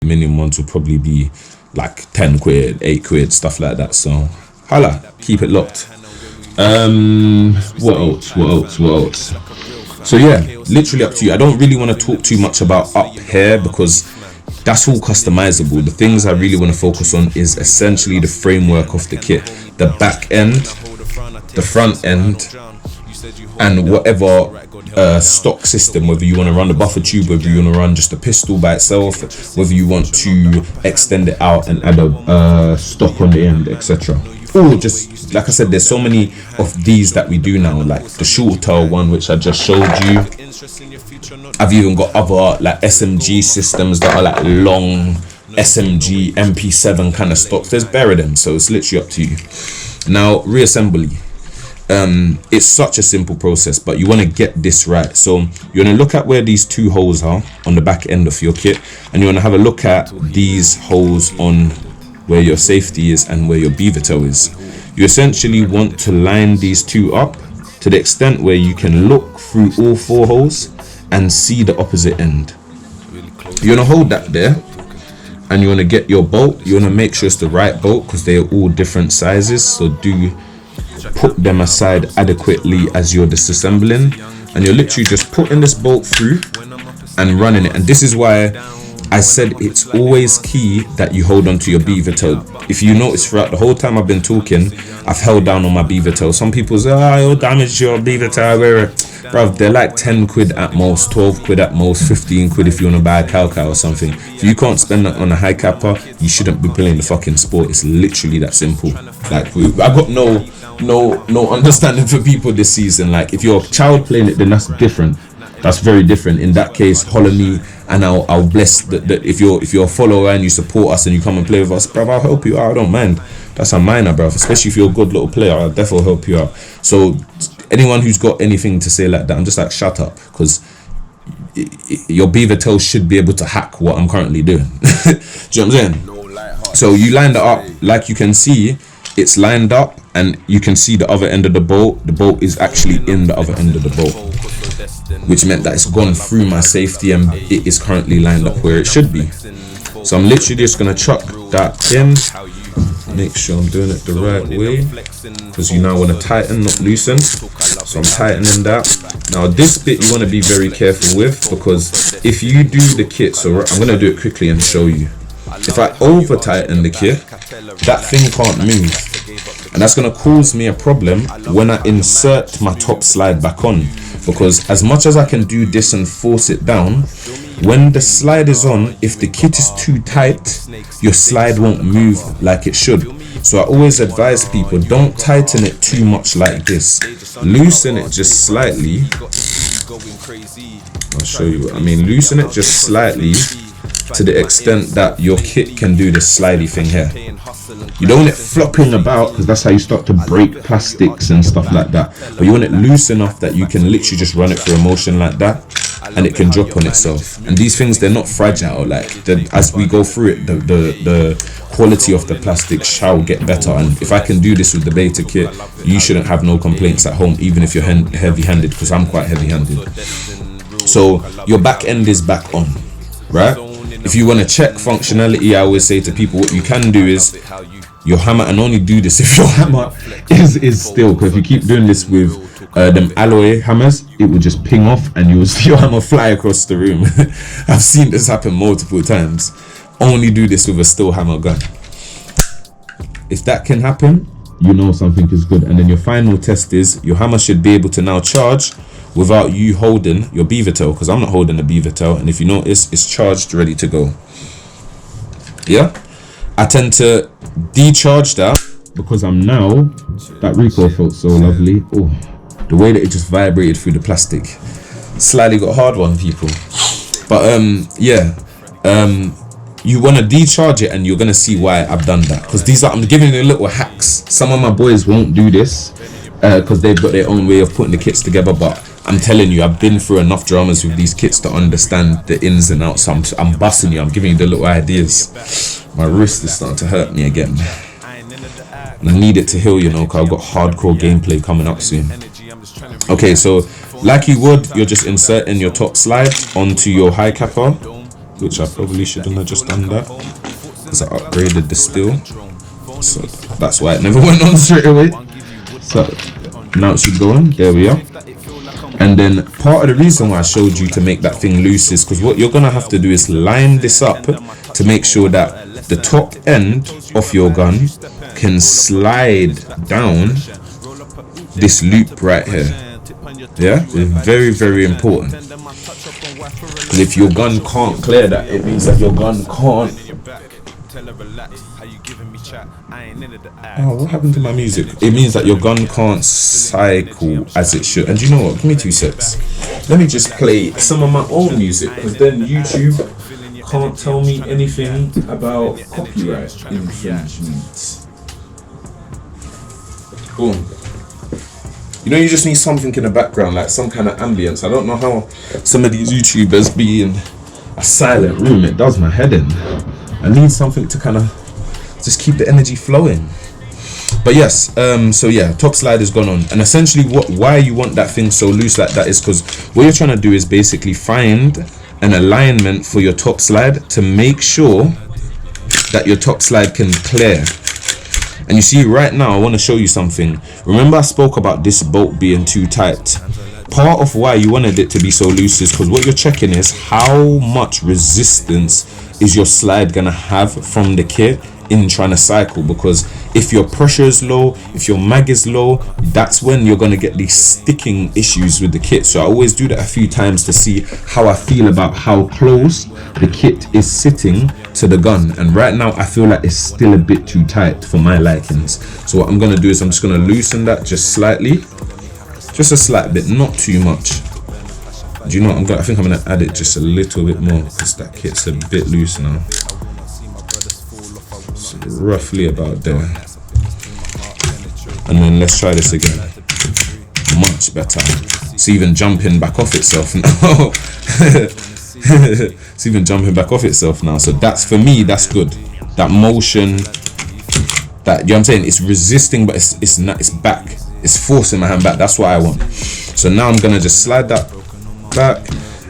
minimum ones will probably be like 10 quid, 8 quid, stuff like that. So holla, keep it locked. What else? So yeah, literally up to you. I don't really want to talk too much about up here because that's all customizable. The things I really want to focus on is essentially the framework of the kit, the back end, the front end, and whatever stock system, whether you want to run the buffer tube, whether you want to run just a pistol by itself, whether you want to extend it out and add a stock on the end, etc. Or just, like I said, there's so many of these that we do now, like the shorter one which I just showed you. I've even got other like SMG systems that are like long SMG MP7 kind of stocks. There's bare of them, so it's literally up to you. Now reassembly, it's such a simple process, but you want to get this right. So you want to look at where these two holes are on the back end of your kit, and you want to have a look at these holes on where your safety is and where your beaver toe is. You essentially want to line these two up to the extent where you can look through all 4 holes and see the opposite end. You want to hold that there, and you want to get your bolt. You want to make sure it's the right bolt because they are all different sizes, so do put them aside adequately as you're disassembling, and you're literally just putting this bolt through and running it. And this is why I said it's always key that you hold on to your beaver toe. If you notice, throughout the whole time I've been talking, I've held down on my beaver toe. Some people say, oh, you'll damage your beaver toe. Bruv, they're like 10 quid at most, 12 quid at most, 15 quid if you want to buy a Calca or something. If you can't spend that on a HiCapa, you shouldn't be playing the fucking sport. It's literally that simple. Like, I got no understanding for people this season. Like, if you're a child playing it, then that's different. That's very different. In that case, holler me and I'll bless that if you're a follower and you support us and you come and play with us, bruv, I'll help you out. I don't mind. That's a minor, bruv. Especially if you're a good little player, I'll definitely help you out. So anyone who's got anything to say like that, I'm just like, shut up, because your beaver tail should be able to hack what I'm currently doing. Do you know what I'm saying? So you line that up, like you can see, it's lined up, and you can see the other end of the bolt. The bolt is actually in the other end of the bolt, which meant that it's gone through my safety and it is currently lined up where it should be. So I'm literally just gonna chuck that in, make sure I'm doing it the right way, because you now want to tighten, not loosen. So I'm tightening that. Now this bit you want to be very careful with, because if you do the kit, so I'm gonna do it quickly and show you. If I over tighten the kit, that thing can't move, and that's going to cause me a problem when I insert my top slide back on, because as much as I can do this and force it down, when the slide is on, if the kit is too tight, your slide won't move like it should. So I always advise people, don't tighten it too much like this, loosen it just slightly. I'll show you what I mean. Loosen it just slightly to the extent that your kit can do this slidey thing here. You don't want it flopping about, because that's how you start to break plastics and stuff like that. But you want it loose enough that you can literally just run it through a motion like that, and it can drop on itself. And these things, they're not fragile. Like, as we go through it, the quality of the plastic shall get better. And if I can do this with the beta kit, you shouldn't have no complaints at home, even if you're heavy-handed, because I'm quite heavy-handed. So your back end is back on, right? If you want to check functionality, I always say to people, what you can do is your hammer, and only do this if your hammer is still, because if you keep doing this with them alloy hammers, it will just ping off and you will see your hammer fly across the room. I've seen this happen multiple times. Only do this with a still hammer gun. If that can happen, you know something is good. And then your final test is your hammer should be able to now charge without you holding your beaver tail, because I'm not holding the beaver tail, and if you notice, it's charged, ready to go. Yeah, I tend to decharge that because I'm now, that recoil felt so lovely. Oh, the way that it just vibrated through the plastic, slightly got a hard one, people. But yeah, you want to decharge it, and you're gonna see why I've done that, because these are, I'm giving you little hacks. Some of my boys won't do this because they've got their own way of putting the kits together, but I'm telling you, I've been through enough dramas with these kits to understand the ins and outs. I'm busting you, I'm giving you the little ideas. My wrist is starting to hurt me again. And I need it to heal, you know, because I've got hardcore gameplay coming up soon. Okay, so like you would, you're just inserting your top slide onto your HiCapa. which I probably shouldn't have just done that because I upgraded the steel, so that's why it never went on straight away. So now it should go on. There we are. And then part of the reason why I showed you to make that thing loose is because what you're gonna have to do is line this up to make sure that the top end of your gun can slide down this loop right here. Yeah, it's very, very important. Because if your gun can't clear that, it means that your gun can't. Oh, what happened to my music? It means that your gun can't cycle as it should. And you know what? Give me 2 secs. Let me just play some of my own music, because then YouTube can't tell me anything about copyright infringement. Boom. You know, you just need something in the background, like some kind of ambience. I don't know how some of these YouTubers be in a silent room. It does my head in. I need something to kind of just keep the energy flowing. But yes, so yeah, top slide has gone on, and essentially why you want that thing so loose like that is because what you're trying to do is basically find an alignment for your top slide to make sure that your top slide can clear. And you see right now, I want to show you something. Remember I spoke about this bolt being too tight. Part of why you wanted it to be so loose is because what you're checking is how much resistance is your slide gonna have from the kit in trying to cycle, because if your pressure is low, if your mag is low, that's when you're going to get these sticking issues with the kit. So I always do that a few times to see how I feel about how close the kit is sitting to the gun, and right now I feel like it's still a bit too tight for my likings. So what I'm going to do is I'm just going to loosen that just slightly, just a slight bit, not too much. Do you know what I think I'm going to add it just a little bit more because that kit's a bit loose now. So roughly about there. And then let's try this again. Much better. It's even jumping back off itself now. It's even jumping back off itself now. So that's, for me, that's good. That motion, that, you know what I'm saying, it's resisting, but it's not, it's back. It's forcing my hand back. That's what I want. So now I'm gonna just slide that back,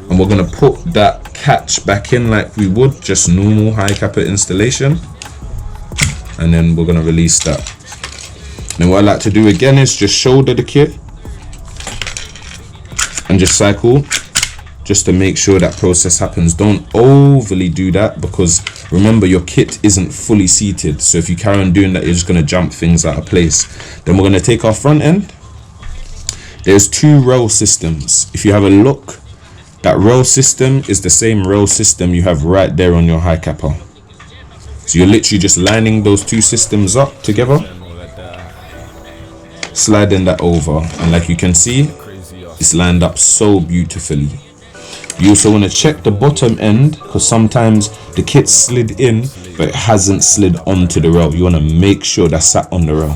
and we're gonna put that catch back in like we would just normal HiCapa installation, and then we're gonna release that. Then what I like to do again is just shoulder the kit and just cycle, just to make sure that process happens. Don't overly do that, because remember, your kit isn't fully seated, so if you carry on doing that, you're just gonna jump things out of place. Then we're gonna take our front end. There's 2 row systems. If you have a look, that row system is the same row system you have right there on your HiCapa. So you're literally just lining those 2 systems up together, sliding that over, and like you can see, it's lined up so beautifully. You also want to check the bottom end, because sometimes the kit slid in but it hasn't slid onto the row. You want to make sure that's sat on the row.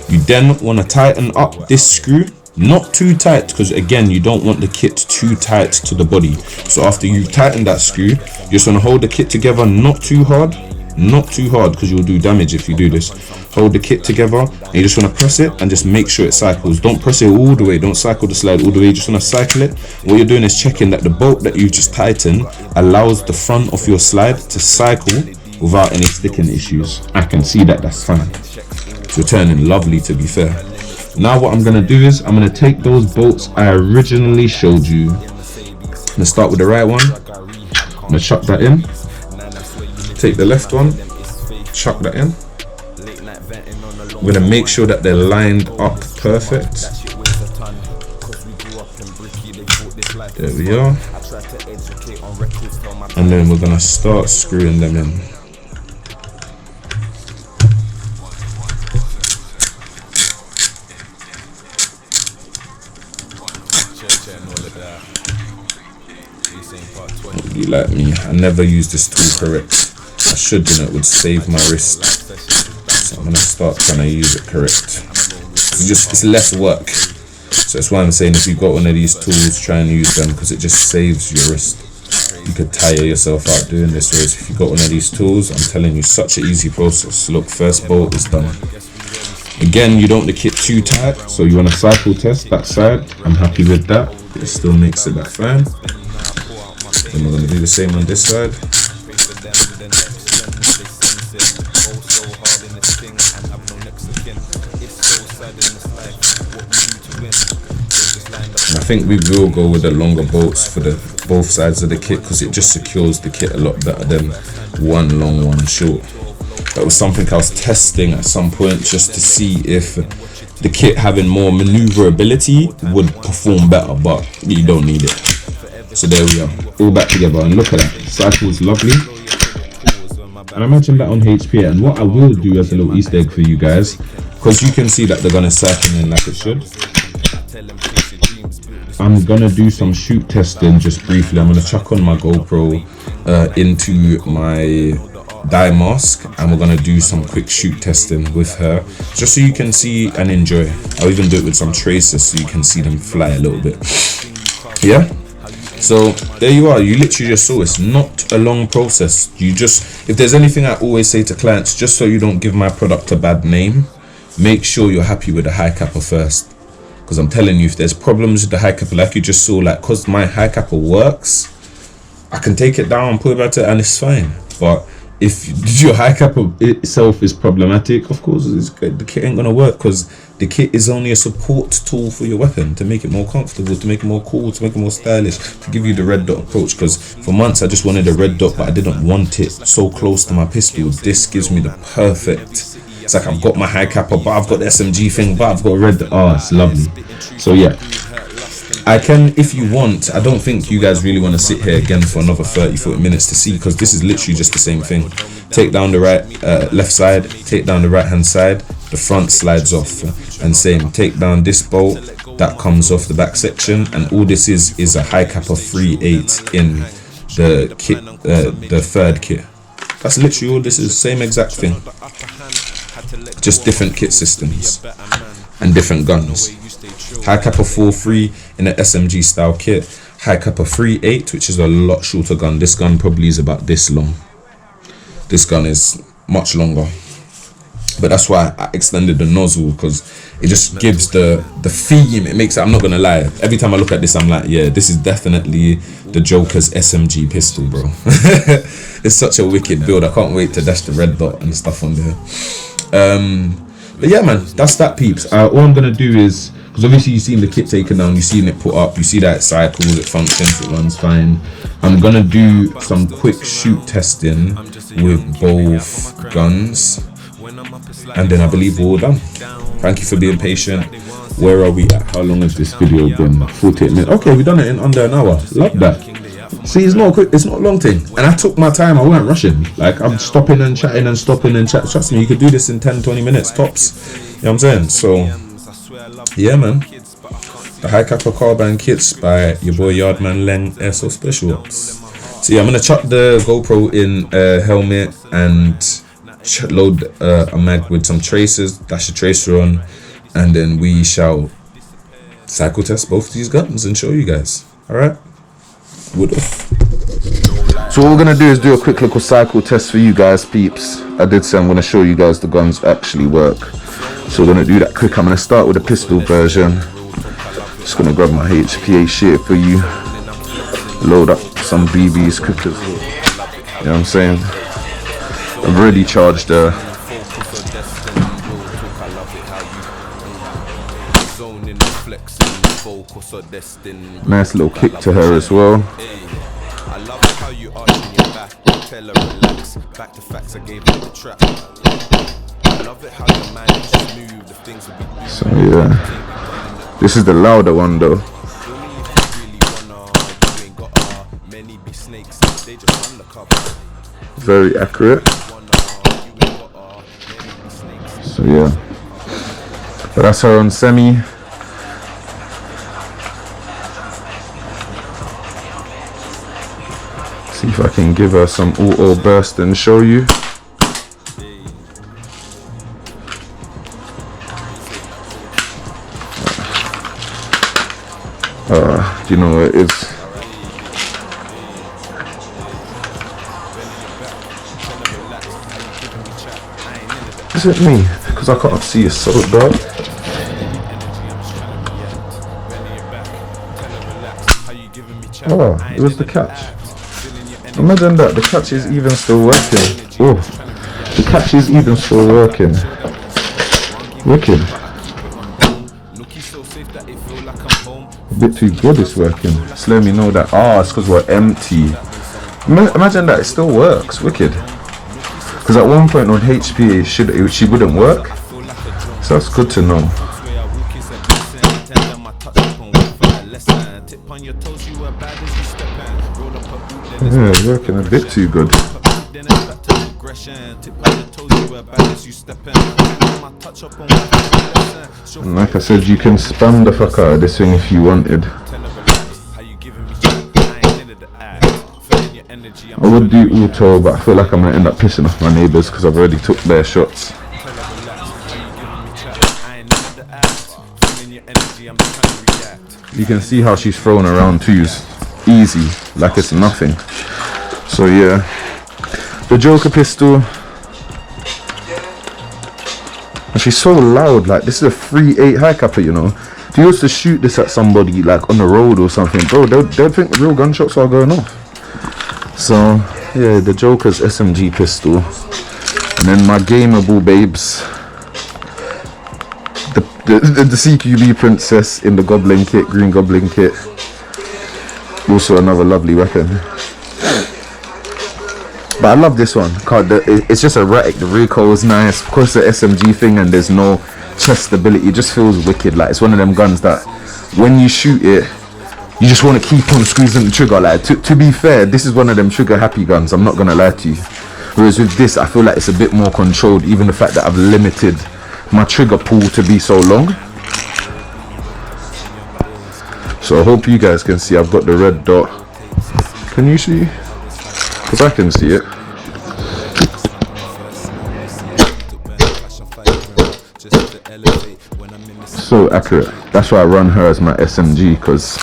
You then want to tighten up this screw, not too tight, because again, you don't want the kit too tight to the body. So after you tighten that screw, you just want to hold the kit together, not too hard, because you'll do damage if you do this. Hold the kit together, and you just want to press it and just make sure it cycles. Don't press it all the way, don't cycle the slide all the way, you just want to cycle it. What you're doing is checking that the bolt that you just tightened allows the front of your slide to cycle without any sticking issues. I can see that, that's fine. It's returning lovely, to be fair. Now what I'm going to do is I'm going to take those bolts I originally showed you. I'm going to start with the right one. I'm going to chuck that in. Take the left one, chuck that in. I'm going to make sure that they're lined up perfect. There we are. And then we're going to start screwing them in. You like me, I never use this tool correct. I should, you know, it would save my wrist. So I'm gonna start trying to use it correct. It's less work. So that's why I'm saying, if you've got one of these tools, try and use them, because it just saves your wrist. You could tire yourself out doing this, whereas if you've got one of these tools, I'm telling you, such an easy process. Look, first bolt is done. Again, you don't want the kit too tight, so you want to cycle test that side. I'm happy with that. It still makes it that fine. Then we're going to do the same on this side. I think we will go with the longer bolts for both sides of the kit, because it just secures the kit a lot better than one long, one short. That was something I was testing at some point, just to see if the kit having more maneuverability would perform better, but you don't need it. So there we are, all back together, and look at that, cycle is lovely. And I mentioned that on HP, and what I will do as a little Easter egg for you guys, because you can see that the gun is cycling like it should, I'm gonna do some shoot testing just briefly. I'm gonna chuck on my GoPro into my dye mask, and we're gonna do some quick shoot testing with her, just so you can see and enjoy. I'll even do it with some tracers so you can see them fly a little bit. Yeah, so there you are. You literally just saw, it's not a long process. You just, if there's anything I always say to clients, just so you don't give my product a bad name, make sure you're happy with the HiCapa first. Because I'm telling you, if there's problems with the HiCapa, like you just saw, like, because my HiCapa works, I can take it down, put it back to, and it's fine. But if your HiCapa itself is problematic, of course the kit ain't gonna work, because the kit is only a support tool for your weapon, to make it more comfortable, to make it more cool, to make it more stylish, to give you the red dot approach. Because for months I just wanted a red dot, but I didn't want it so close to my pistol. This gives me the perfect. It's like I've got my HiCapa, but I've got the SMG thing, but I've got a red. Oh, it's lovely. So yeah, I can, if you want. I don't think you guys really want to sit here again for another 30-40 minutes to see, because this is literally just the same thing. Take down the left side, take down the right hand side, the front slides off, and same, take down this bolt, that comes off the back section, and all this is a HiCapa 3.8 in the kit, the third kit. That's literally all this is, same exact thing. Just different kit systems and different guns. HiCapa 4.3 in an SMG style kit. HiCapa 3.8, which is a lot shorter gun. This gun probably is about this long. This gun is much longer. But that's why I extended the nozzle, because it just gives the theme. It makes it, I'm not gonna lie, every time I look at this I'm like, yeah, this is definitely the Joker's SMG pistol, bro. It's such a wicked build. I can't wait to dash the red dot and stuff on there. But yeah, man, that's that, peeps. All I'm gonna do is, because obviously you've seen the kit taken down, you've seen it put up, you see that it cycles, it functions, it runs fine. I'm gonna do some quick shoot testing with both guns, and then I believe we're all done. Thank you for being patient. Where are we at? How long has this video been? 48 minutes. Okay, we've done it in under an hour. Love that. See, it's not quick, it's not a long thing, and I took my time. I weren't rushing. Like, I'm stopping and chatting and stopping and chat. Trust me, you could do this in 10-20 minutes tops. You know what I'm saying? So yeah, man, the HiCapa Carbine kits by your boy Yardman Leng, Airsoft Special Ops. So yeah, I'm gonna chuck the GoPro in a helmet and load a mag with some tracers, dash a tracer on, and then we shall cycle test both of these guns and show you guys. Alright? So what we're gonna do is do a quick little cycle test for you guys, peeps. I did say I'm gonna show you guys the guns actually work. So we're gonna do that quick. I'm gonna start with the pistol version. Just gonna grab my HPA shit for you. Load up some BBs quick as well. You know what I'm saying? I've already charged nice little kick to her as well. So yeah, this is the louder one though. Very accurate. So yeah, but that's her on semi. See if I can give her some auto burst and show you. Do you know where it is? Is it me? Because I can't see, it's so dark. Oh, it was the catch. Imagine that, the catch is even still working. Oh, the catch is even still working. Wicked. A bit too good it's working. Just let me know that, it's because we're empty. Imagine that, it still works. Wicked. Because at one point on HP she wouldn't work. So that's good to know. Yeah, it's working a bit too good. And like I said, you can spam the fuck out of this thing if you wanted. I would do auto, but I feel like I'm gonna end up pissing off my neighbours because I've already took their shots. You can see how she's throwing around twos easy, like it's nothing. So yeah, the Joker pistol, and she's so loud. Like, this is a 3.8 HiCapa, you know. If you was to shoot this at somebody like on the road or something, bro, they'd think real gunshots are going off. So yeah, the Joker's SMG pistol, and then my gameable babes, the CQB Princess in the Goblin kit, green Goblin kit. Also another lovely weapon. But I love this one. It's just erratic. The recoil is nice. Of course, the SMG thing, and there's no chest stability. It just feels wicked. Like, it's one of them guns that when you shoot it, you just want to keep on squeezing the trigger. Like, to be fair, this is one of them trigger happy guns. I'm not gonna lie to you. Whereas with this, I feel like it's a bit more controlled. Even the fact that I've limited my trigger pull to be so long. So I hope you guys can see I've got the red dot. Can you see? Because I can see it. So accurate. That's why I run her as my SMG, because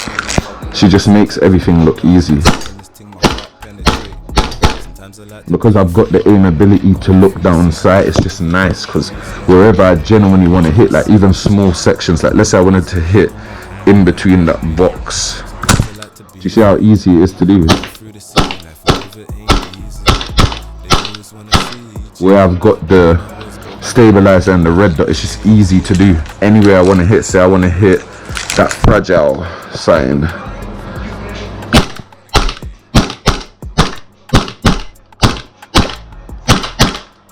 she just makes everything look easy. Because I've got the aim ability to look down sight, it's just nice, because wherever I genuinely want to hit, like even small sections, like let's say I wanted to hit in between that box, do you see how easy it is to do? Where I've got the stabilizer and the red dot, it's just easy to do. Anywhere I want to hit, say I want to hit that fragile sign,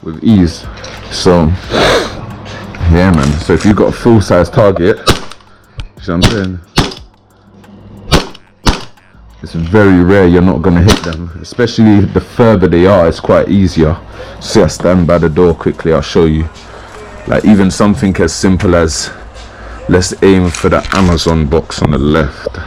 with ease. So yeah, man, so if you've got a full size target, you see what I'm saying, it's very rare you're not going to hit them, especially the further they are. It's quite easier. See, I stand by the door quickly, I'll show you. Like even something as simple as, let's aim for the Amazon box on the left.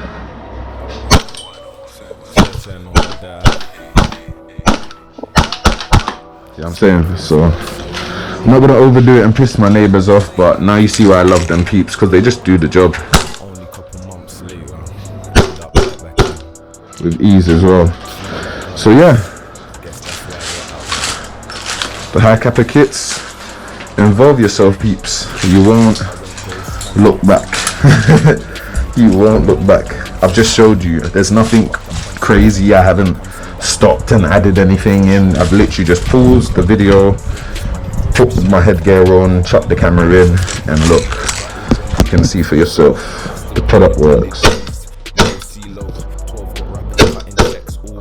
You know what I'm saying? So I'm not gonna overdo it and piss my neighbours off, but now you see why I love them peeps, because they just do the job with ease as well. So yeah, the HiCapa kits, involve yourself, peeps. You won't look back. You won't look back. I've just showed you, there's nothing crazy. I haven't stopped and added anything in. I've literally just paused the video, put my headgear on, chucked the camera in, and look, you can see for yourself, the product works.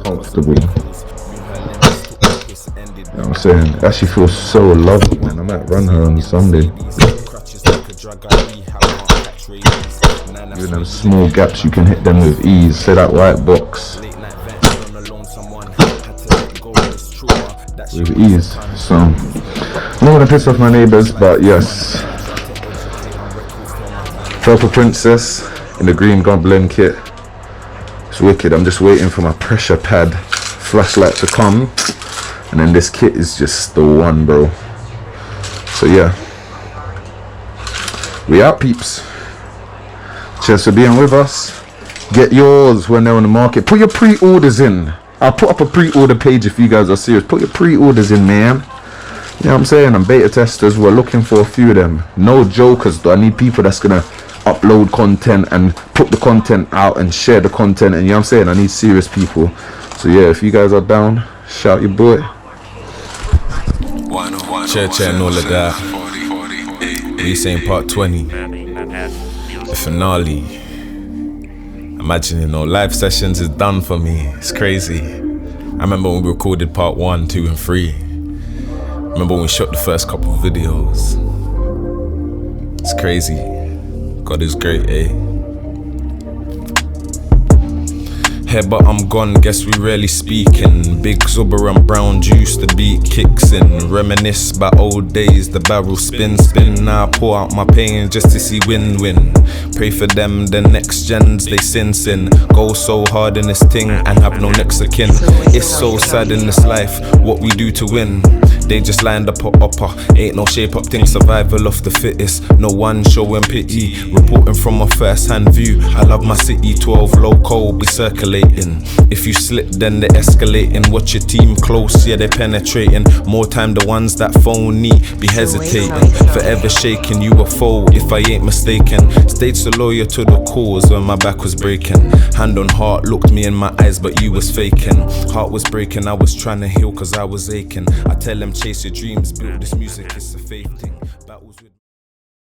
Comfortable. You know what I'm saying? It actually feels so lovely, man. I might run her on Sunday. Even them small gaps, you can hit them with ease. Say that white box with ease. So I'm not gonna piss off my neighbours, but yes, Purple Princess in the green Goblin kit. It's wicked. I'm just waiting for my pressure pad flashlight to come, and then this kit is just the one, bro. So yeah, we out, peeps. Cheers for being with us. Get yours when they're on the market. Put your pre-orders in. I'll put up a pre-order page if you guys are serious. Put your pre-orders in, man. You know what I'm saying? I'm beta testers. We're looking for a few of them. No jokers though. I need people that's gonna upload content and put the content out and share the content, and you know what I'm saying, I need serious people. So yeah, if you guys are down, shout your boy. Chair and all of that. We saying part 20, the finale. Imagine, you know, live sessions is done for me. It's crazy. I remember when we recorded part 1, 2 and 3. Remember when we shot the first couple of videos. It's crazy. God is great, eh? Here but I'm gone, guess we rarely speaking. Big Zubber and brown juice, the beat kicks in. Reminisce about old days, the barrel spin. Now I pour out my pain just to see win-win. Pray for them, the next gens, they sin. Go so hard in this thing and have no next of kin. It's so sad in this life, what we do to win. They just lined up a upper, ain't no shape up thing, survival of the fittest. No one showing pity, reporting from a first hand view. I love my city, 12 loco, be circulating. If you slip then they escalating, watch your team close, yeah they penetrating. More time the ones that phony, be hesitating. Forever shaking, you a foe if I ain't mistaken. Stayed so loyal to the cause when my back was breaking. Hand on heart, looked me in my eyes but you was faking. Heart was breaking, I was trying to heal cause I was aching. I tell them chase your dreams, build this music, it's a faith thing.